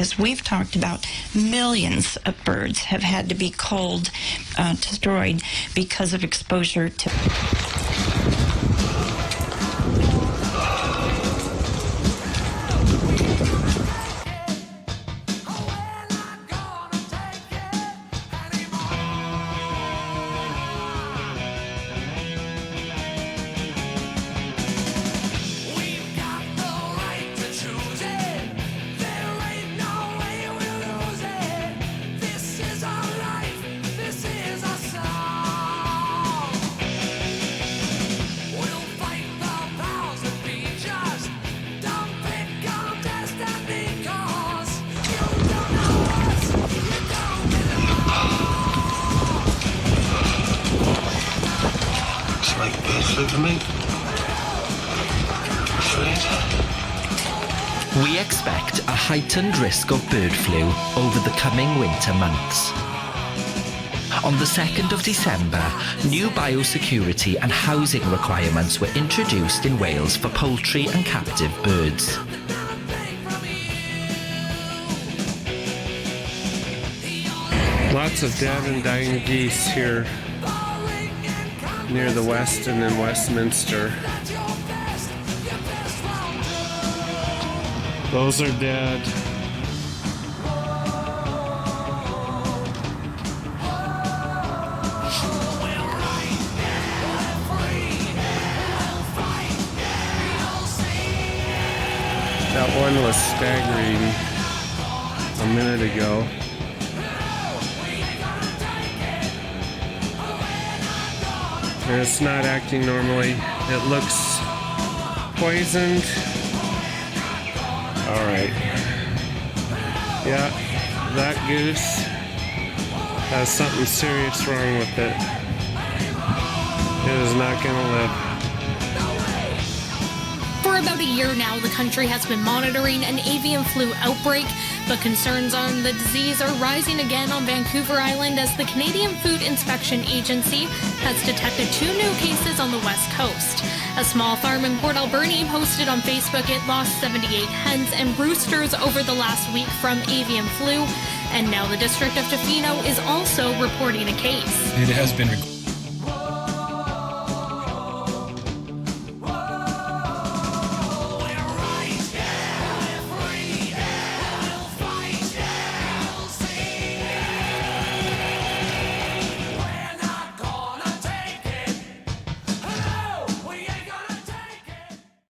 as we've talked about, millions of birds have had to be culled, destroyed because of exposure to... We expect a heightened risk of bird flu over the coming winter months. On the 2nd of December, new biosecurity and housing requirements were introduced in Wales for poultry and captive birds. Lots of dead and dying geese here near the Weston in Westminster. Those are dead. That one was staggering a minute ago. And it's not acting normally. It looks poisoned. All right. Yeah, that goose has something serious wrong with it. It is not going to live. For about a year now, the country has been monitoring an avian flu outbreak, but concerns on the disease are rising again on Vancouver Island as the Canadian Food Inspection Agency has detected 2 new cases on the West Coast. A small farm in Port Alberni posted on Facebook it lost 78 hens and roosters over the last week from avian flu, and now the district of Tofino is also reporting a case. It has been